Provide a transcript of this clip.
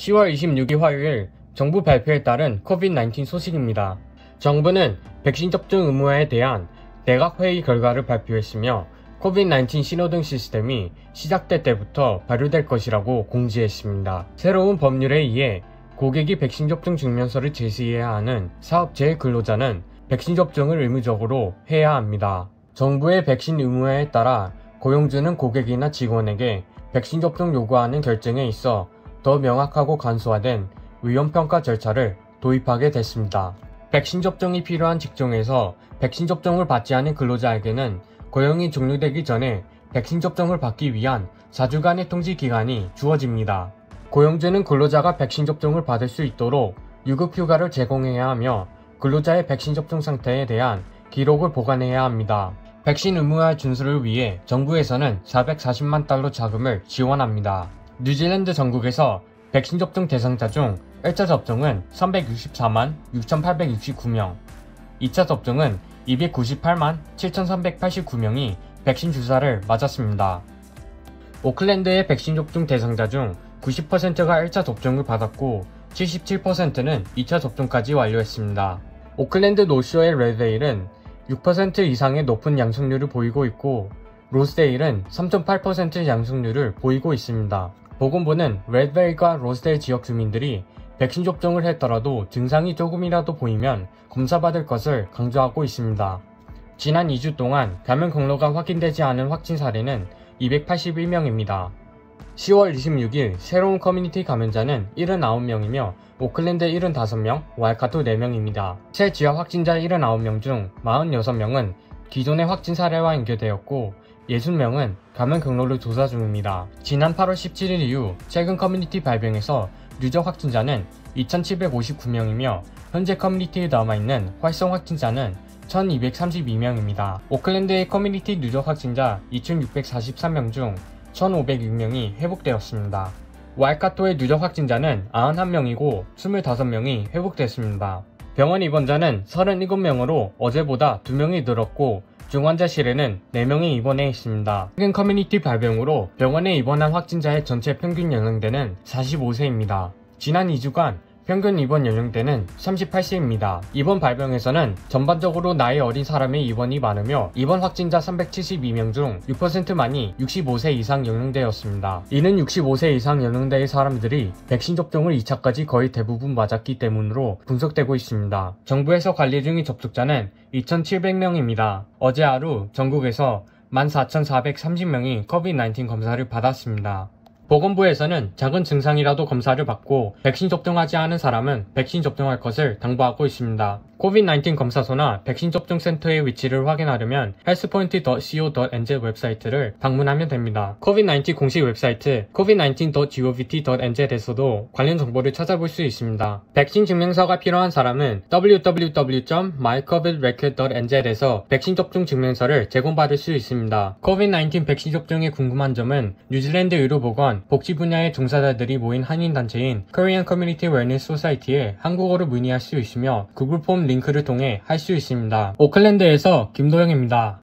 10월 26일 화요일 정부 발표에 따른 COVID-19 소식입니다. 정부는 백신 접종 의무화에 대한 내각회의 결과를 발표했으며 COVID-19 신호등 시스템이 시작될 때부터 발효될 것이라고 공지했습니다. 새로운 법률에 의해 고객이 백신 접종 증명서를 제시해야 하는 사업체의 근로자는 백신 접종을 의무적으로 해야 합니다. 정부의 백신 의무화에 따라 고용주는 고객이나 직원에게 백신 접종 요구하는 결정에 있어 더 명확하고 간소화된 위험평가 절차를 도입하게 됐습니다. 백신 접종이 필요한 직종에서 백신 접종을 받지 않은 근로자에게는 고용이 종료되기 전에 백신 접종을 받기 위한 4주간의 통지 기간이 주어집니다. 고용주는 근로자가 백신 접종을 받을 수 있도록 유급휴가를 제공해야 하며 근로자의 백신 접종 상태에 대한 기록을 보관해야 합니다. 백신 의무화 준수를 위해 정부에서는 440만 달러 자금을 지원합니다. 뉴질랜드 전국에서 백신 접종 대상자 중 1차 접종은 364만 6,869명, 2차 접종은 298만 7,389명이 백신 주사를 맞았습니다. 오클랜드의 백신 접종 대상자 중 90%가 1차 접종을 받았고 77%는 2차 접종까지 완료했습니다. 오클랜드 노쇼의 레드데일은 6% 이상의 높은 양성률을 보이고 있고 로스데일은 3.8% 양성률을 보이고 있습니다. 보건부는 레드데일과 로스데일 지역 주민들이 백신 접종을 했더라도 증상이 조금이라도 보이면 검사받을 것을 강조하고 있습니다. 지난 2주 동안 감염 경로가 확인되지 않은 확진 사례는 281명입니다. 10월 26일 새로운 커뮤니티 감염자는 79명이며 오클랜드 75명, 와이카토 4명입니다. 새 지역 확진자 79명 중 46명은 기존의 확진 사례와 연결되었고 60명은 감염 경로를 조사 중입니다. 지난 8월 17일 이후 최근 커뮤니티 발병에서 누적 확진자는 2,759명이며 현재 커뮤니티에 남아있는 활성 확진자는 1,232명입니다. 오클랜드의 커뮤니티 누적 확진자 2,643명 중 1,506명이 회복되었습니다. 와이카토의 누적 확진자는 91명이고 25명이 회복됐습니다. 병원 입원자는 37명으로 어제보다 2명이 늘었고 중환자실에는 4명이 입원해 있습니다. 최근 커뮤니티 발병으로 병원에 입원한 확진자의 전체 평균 연령대는 45세입니다. 지난 2주간 평균 입원 연령대는 38세입니다. 이번 발병에서는 전반적으로 나이 어린 사람의 입원이 많으며 입원 확진자 372명 중 6%만이 65세 이상 연령대였습니다. 이는 65세 이상 연령대의 사람들이 백신 접종을 2차까지 거의 대부분 맞았기 때문으로 분석되고 있습니다. 정부에서 관리 중인 접촉자는 2,700명입니다. 어제 하루 전국에서 14,430명이 COVID-19 검사를 받았습니다. 보건부에서는 작은 증상이라도 검사를 받고 백신 접종하지 않은 사람은 백신 접종할 것을 당부하고 있습니다. COVID-19 검사소나 백신 접종 센터의 위치를 확인하려면 healthpoint.co.nz 웹사이트를 방문하면 됩니다. COVID-19 공식 웹사이트 covid19.gov.nz에서도 관련 정보를 찾아볼 수 있습니다. 백신 증명서가 필요한 사람은 www.mycovidrecord.nz에서 백신 접종 증명서를 제공받을 수 있습니다. COVID-19 백신 접종에 궁금한 점은 뉴질랜드 의료보건 복지 분야의 종사자들이 모인 한인단체인 Korean Community Wellness Society에 한국어로 문의할 수 있으며 구글 폼 링크를 통해 할 수 있습니다. 오클랜드에서 김도영입니다.